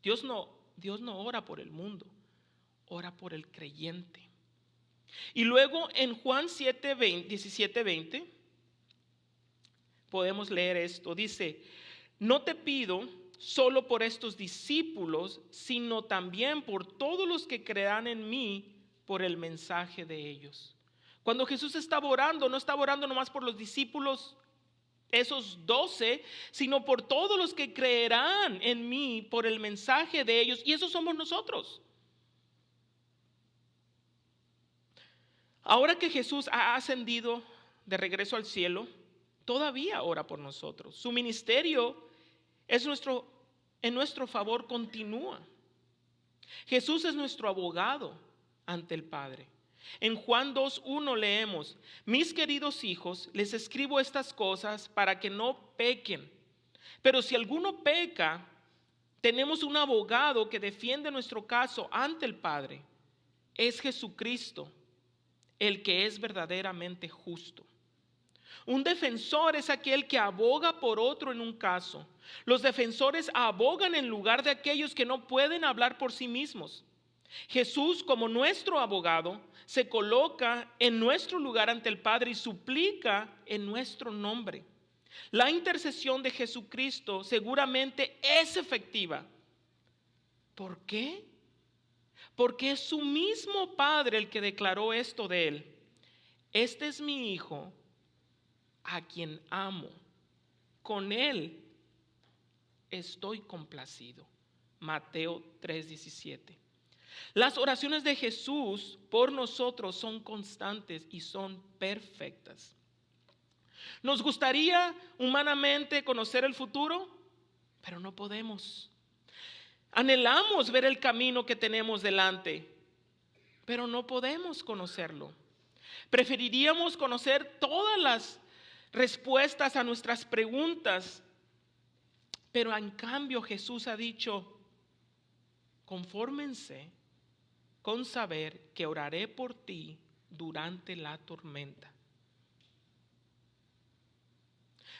Dios no ora por el mundo, ora por el creyente. Y luego en Juan 17:20 podemos leer esto. Dice: no te pido solo por estos discípulos, sino también por todos los que crean en mí por el mensaje de ellos. Cuando Jesús estaba orando, no estaba orando nomás por los discípulos, esos 12, sino por todos los que creerán en mí por el mensaje de ellos. Y esos somos nosotros. Ahora que Jesús ha ascendido de regreso al cielo, todavía ora por nosotros. Su ministerio en nuestro favor continúa. Jesús es nuestro abogado ante el Padre. En Juan 2:1 leemos: mis queridos hijos, les escribo estas cosas para que no pequen. Pero si alguno peca, tenemos un abogado que defiende nuestro caso ante el Padre. Es Jesucristo, el que es verdaderamente justo. Un defensor es aquel que aboga por otro en un caso. Los defensores abogan en lugar de aquellos que no pueden hablar por sí mismos. Jesús, como nuestro abogado, se coloca en nuestro lugar ante el Padre y suplica en nuestro nombre. La intercesión de Jesucristo seguramente es efectiva. ¿Por qué? Porque es su mismo Padre el que declaró esto de él: este es mi Hijo, a quien amo, con él estoy complacido. Mateo 3:17. Las oraciones de Jesús por nosotros son constantes y son perfectas. Nos gustaría humanamente conocer el futuro, pero no podemos. Anhelamos ver el camino que tenemos delante, pero no podemos conocerlo. Preferiríamos conocer todas las respuestas a nuestras preguntas, pero en cambio Jesús ha dicho: confórmense con saber que oraré por ti durante la tormenta.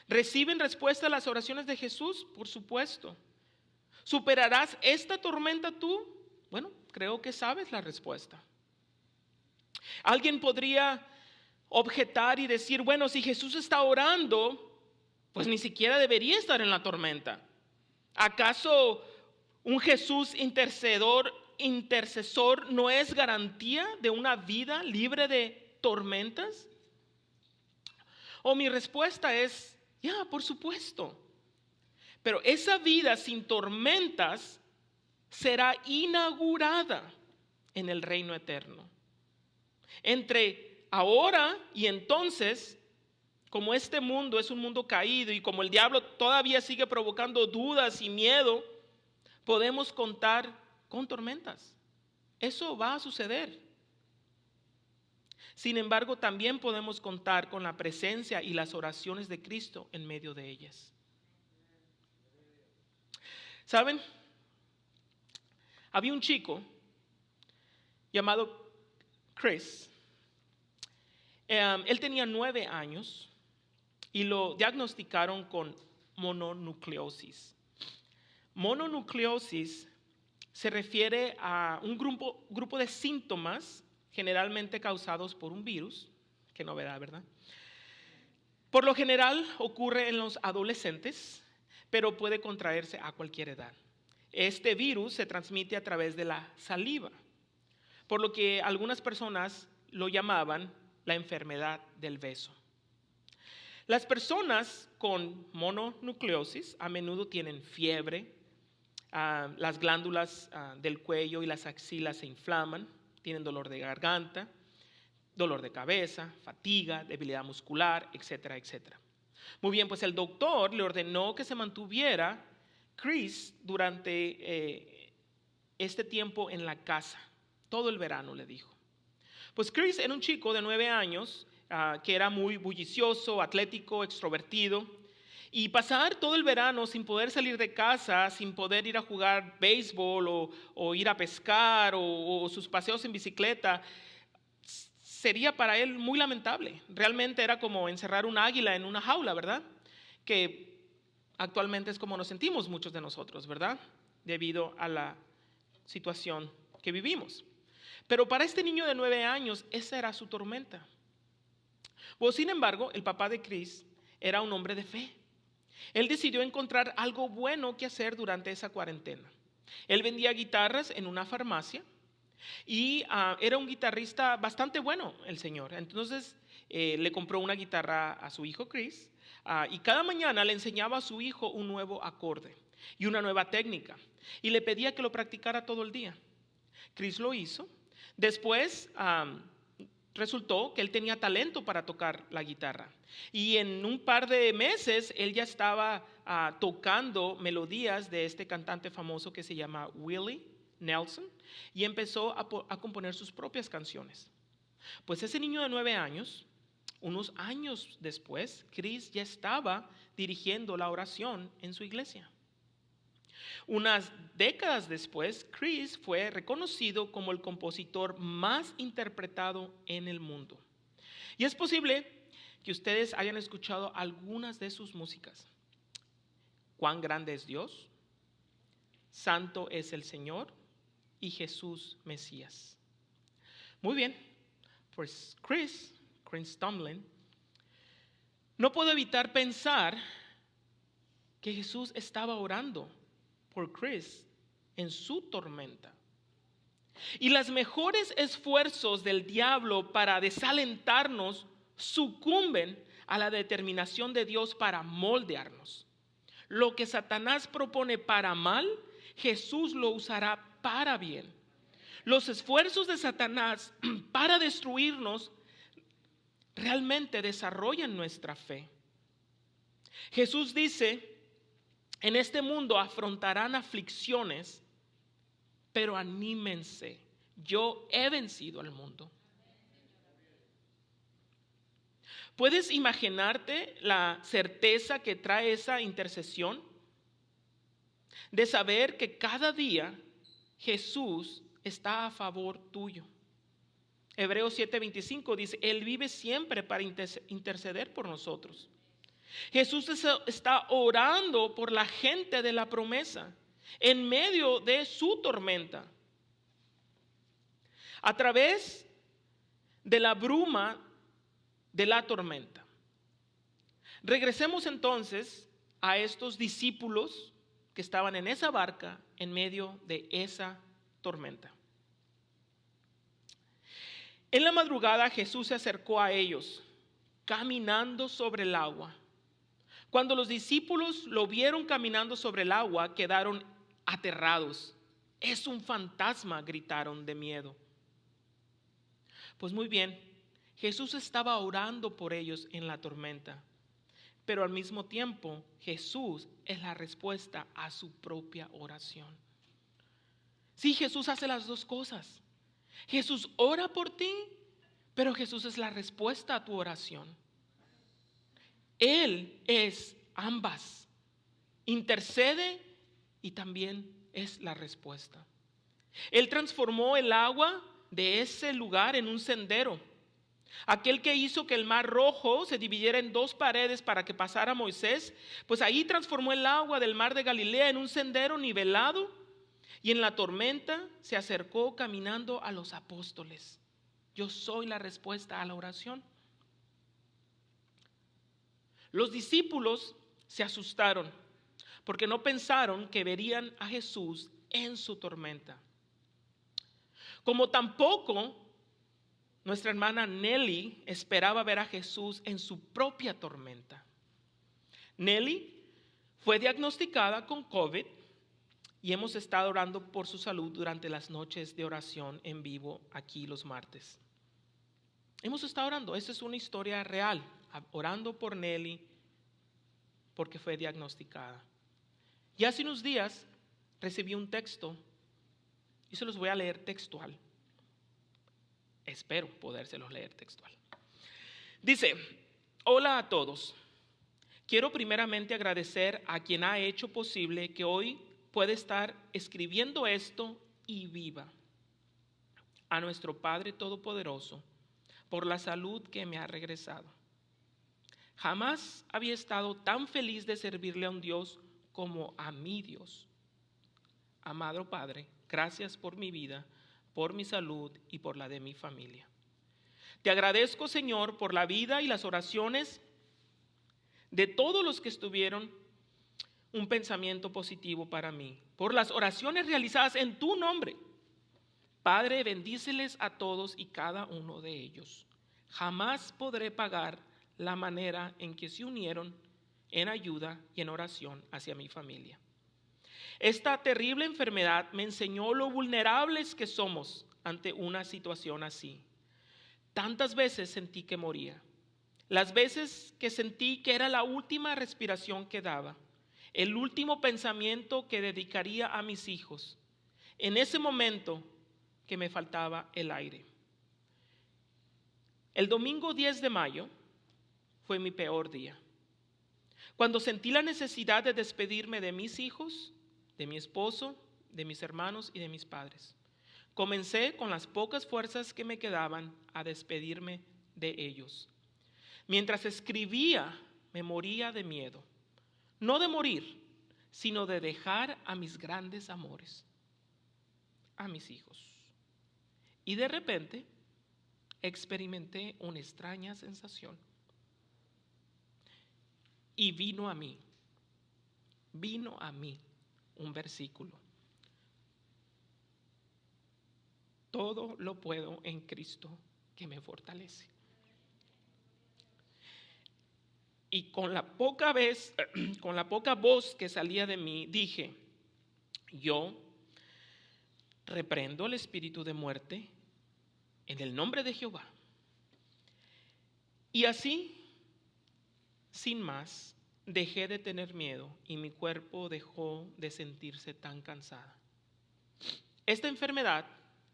¿Reciben respuesta a las oraciones de Jesús? Por supuesto. ¿Superarás esta tormenta tú? Bueno, creo que sabes la respuesta. Alguien podría objetar y decir: bueno, si Jesús está orando, pues ni siquiera debería estar en la tormenta. ¿Acaso un Jesús intercesor no es garantía de una vida libre de tormentas? O mi respuesta es: por supuesto. Pero esa vida sin tormentas será inaugurada en el reino eterno. Entre ahora y entonces, como este mundo es un mundo caído y como el diablo todavía sigue provocando dudas y miedo, podemos contar con tormentas. Eso va a suceder. Sin embargo, también podemos contar con la presencia y las oraciones de Cristo en medio de ellas. ¿Saben? Había un chico llamado Chris. Él tenía 9 años y lo diagnosticaron con mononucleosis. Mononucleosis se refiere a un grupo de síntomas generalmente causados por un virus. Qué novedad, ¿verdad? Por lo general ocurre en los adolescentes, pero puede contraerse a cualquier edad. Este virus se transmite a través de la saliva, por lo que algunas personas lo llamaban la enfermedad del beso. Las personas con mononucleosis a menudo tienen fiebre, las glándulas del cuello y las axilas se inflaman, tienen dolor de garganta, dolor de cabeza, fatiga, debilidad muscular, etcétera, etcétera. Muy bien, pues el doctor le ordenó que se mantuviera Chris durante este tiempo en la casa, todo el verano le dijo. Pues Chris era un chico de 9 años que era muy bullicioso, atlético, extrovertido, y pasar todo el verano sin poder salir de casa, sin poder ir a jugar béisbol o ir a pescar o sus paseos en bicicleta, sería para él muy lamentable. Realmente era como encerrar un águila en una jaula, ¿verdad? Que actualmente es como nos sentimos muchos de nosotros, ¿verdad? Debido a la situación que vivimos. Pero para este niño de 9 años, esa era su tormenta. Pues, sin embargo, el papá de Chris era un hombre de fe. Él decidió encontrar algo bueno que hacer durante esa cuarentena. Él vendía guitarras en una farmacia y era un guitarrista bastante bueno el señor. Entonces le compró una guitarra a su hijo Chris y cada mañana le enseñaba a su hijo un nuevo acorde y una nueva técnica y le pedía que lo practicara todo el día. Chris lo hizo. Después resultó que él tenía talento para tocar la guitarra. Y en un par de meses él ya estaba tocando melodías de este cantante famoso que se llama Willie Nelson y empezó a componer sus propias canciones. Pues ese niño de 9 años, unos años después, Chris ya estaba dirigiendo la oración en su iglesia. Unas décadas después, Chris fue reconocido como el compositor más interpretado en el mundo. Y es posible que ustedes hayan escuchado algunas de sus músicas. Cuán grande es Dios, santo es el Señor y Jesús Mesías. Muy bien, pues Chris Tomlin, no puedo evitar pensar que Jesús estaba orando por Chris en su tormenta. Y los mejores esfuerzos del diablo para desalentarnos sucumben a la determinación de Dios para moldearnos. Lo que Satanás propone para mal, Jesús lo usará para bien. Los esfuerzos de Satanás para destruirnos realmente desarrollan nuestra fe. Jesús dice: en este mundo afrontarán aflicciones, pero anímense, yo he vencido al mundo. ¿Puedes imaginarte la certeza que trae esa intercesión? De saber que cada día Jesús está a favor tuyo. Hebreos 7:25 dice: Él vive siempre para interceder por nosotros. Jesús está orando por la gente de la promesa en medio de su tormenta. A través de la bruma de la tormenta. Regresemos entonces a estos discípulos que estaban en esa barca en medio de esa tormenta. En la madrugada Jesús se acercó a ellos caminando sobre el agua. Cuando los discípulos lo vieron caminando sobre el agua, quedaron aterrados. Es un fantasma, gritaron de miedo. Pues muy bien, Jesús estaba orando por ellos en la tormenta, pero al mismo tiempo Jesús es la respuesta a su propia oración. Sí, Jesús hace las dos cosas. Jesús ora por ti, pero Jesús es la respuesta a tu oración. Él es ambas. Intercede y también es la respuesta. Él transformó el agua de ese lugar en un sendero. Aquel que hizo que el mar Rojo se dividiera en dos paredes para que pasara Moisés, pues ahí transformó el agua del mar de Galilea en un sendero nivelado, y en la tormenta se acercó caminando a los apóstoles. Yo soy la respuesta a la oración. Los discípulos se asustaron porque no pensaron que verían a Jesús en su tormenta. Como tampoco nuestra hermana Nelly esperaba ver a Jesús en su propia tormenta. Nelly fue diagnosticada con COVID y hemos estado orando por su salud durante las noches de oración en vivo aquí los martes. Hemos estado orando, esta es una historia real, orando por Nelly porque fue diagnosticada. Y hace unos días recibí un texto y se los voy a leer textual. Espero podérselos leer textual. Dice: hola a todos. Quiero primeramente agradecer a quien ha hecho posible que hoy pueda estar escribiendo esto y viva. A nuestro Padre Todopoderoso por la salud que me ha regresado. Jamás había estado tan feliz de servirle a un Dios como a mi Dios. Amado Padre, gracias por mi vida, por mi salud y por la de mi familia. Te agradezco, Señor, por la vida y las oraciones de todos los que estuvieron un pensamiento positivo para mí, por las oraciones realizadas en tu nombre. Padre, bendíceles a todos y cada uno de ellos. Jamás podré pagar la manera en que se unieron en ayuda y en oración hacia mi familia. Esta terrible enfermedad me enseñó lo vulnerables que somos ante una situación así. Tantas veces sentí que moría. Las veces que sentí que era la última respiración que daba, el último pensamiento que dedicaría a mis hijos. En ese momento que me faltaba el aire. El domingo 10 de mayo fue mi peor día. Cuando sentí la necesidad de despedirme de mis hijos, de mi esposo, de mis hermanos y de mis padres. Comencé con las pocas fuerzas que me quedaban a despedirme de ellos. Mientras escribía, me moría de miedo. No de morir, sino de dejar a mis grandes amores, a mis hijos. Y de repente experimenté una extraña sensación. Y vino a mí un versículo. Todo lo puedo en Cristo que me fortalece. Y con la poca voz que salía de mí, dije: yo reprendo el espíritu de muerte en el nombre de Jehová. Y así, sin más, dejé de tener miedo y mi cuerpo dejó de sentirse tan cansada. Esta enfermedad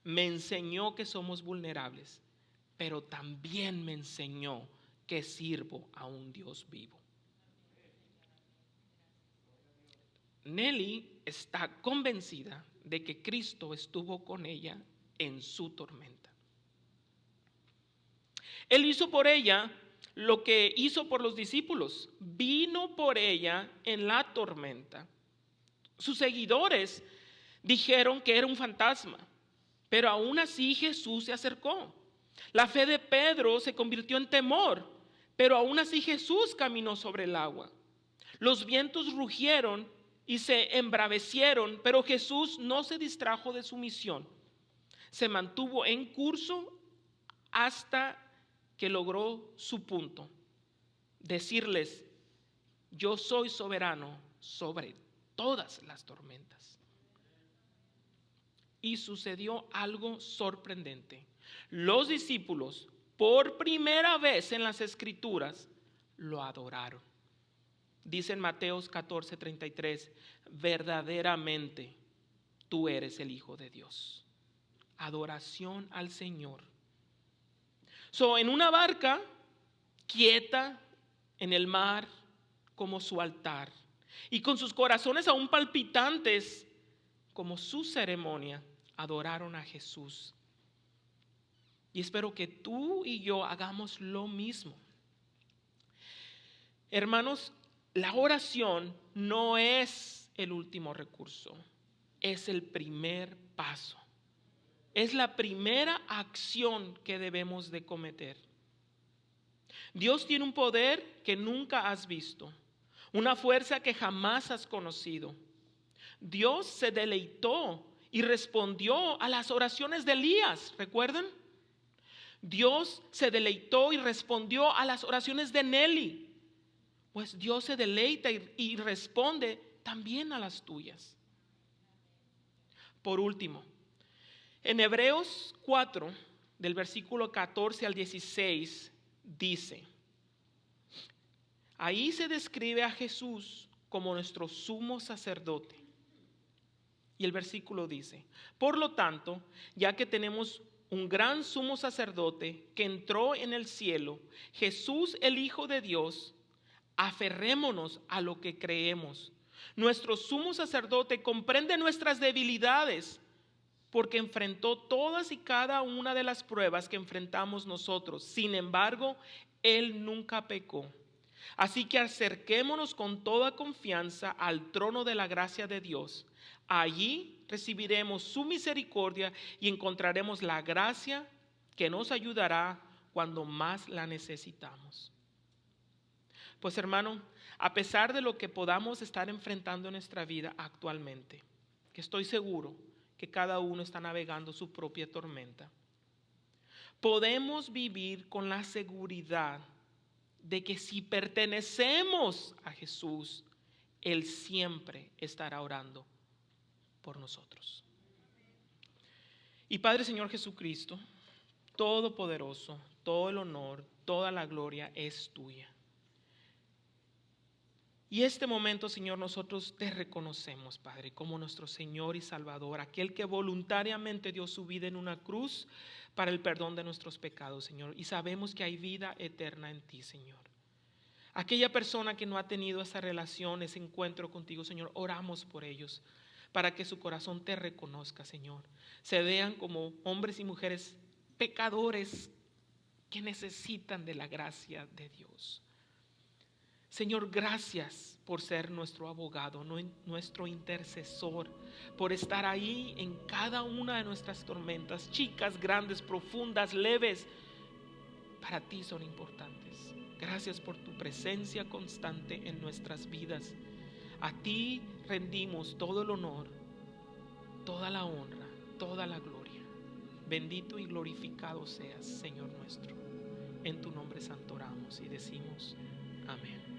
me enseñó que somos vulnerables, pero también me enseñó que sirvo a un Dios vivo. Nelly está convencida de que Cristo estuvo con ella en su tormenta. Él hizo por ella lo que hizo por los discípulos. Vino por ella en la tormenta. Sus seguidores dijeron que era un fantasma, pero aún así Jesús se acercó. La fe de Pedro se convirtió en temor, pero aún así Jesús caminó sobre el agua. Los vientos rugieron y se embravecieron, pero Jesús no se distrajo de su misión. Se mantuvo en curso hasta que logró su punto: decirles Yo soy soberano sobre todas las tormentas. Y sucedió algo sorprendente. Los discípulos, por primera vez en las Escrituras, lo adoraron. Dice en Mateos 14:33, verdaderamente tú eres el Hijo de Dios. Adoración al Señor. En una barca quieta en el mar como su altar, y con sus corazones aún palpitantes como su ceremonia, adoraron a Jesús. Y espero que tú y yo hagamos lo mismo. Hermanos, la oración no es el último recurso, es el primer paso. Es la primera acción que debemos de cometer. Dios tiene un poder que nunca has visto, una fuerza que jamás has conocido. Dios se deleitó y respondió a las oraciones de Elías, ¿recuerdan? Dios se deleitó y respondió a las oraciones de Nelly. Pues Dios se deleita y responde también a las tuyas. Por último, en Hebreos 4, del versículo 14 al 16, dice, ahí se describe a Jesús como nuestro sumo sacerdote. Y el versículo dice, por lo tanto, ya que tenemos un gran sumo sacerdote que entró en el cielo, Jesús el Hijo de Dios, aferrémonos a lo que creemos. Nuestro sumo sacerdote comprende nuestras debilidades, porque enfrentó todas y cada una de las pruebas que enfrentamos nosotros. Sin embargo, Él nunca pecó. Así que acerquémonos con toda confianza al trono de la gracia de Dios. Allí recibiremos su misericordia y encontraremos la gracia que nos ayudará cuando más la necesitamos. Pues hermano, a pesar de lo que podamos estar enfrentando en nuestra vida actualmente, que estoy seguro que cada uno está navegando su propia tormenta, podemos vivir con la seguridad de que si pertenecemos a Jesús, Él siempre estará orando por nosotros. Y Padre Señor Jesucristo, Todopoderoso, todo el honor, toda la gloria es tuya. Y este momento, Señor, nosotros te reconocemos, Padre, como nuestro Señor y Salvador, aquel que voluntariamente dio su vida en una cruz para el perdón de nuestros pecados, Señor. Y sabemos que hay vida eterna en ti, Señor. Aquella persona que no ha tenido esa relación, ese encuentro contigo, Señor, oramos por ellos, para que su corazón te reconozca, Señor. Se vean como hombres y mujeres pecadores que necesitan de la gracia de Dios. Señor, gracias por ser nuestro abogado, nuestro intercesor, por estar ahí en cada una de nuestras tormentas, chicas, grandes, profundas, leves, para ti son importantes. Gracias por tu presencia constante en nuestras vidas. A ti rendimos todo el honor, toda la honra, toda la gloria. Bendito y glorificado seas, Señor nuestro. En tu nombre santo oramos y decimos amén.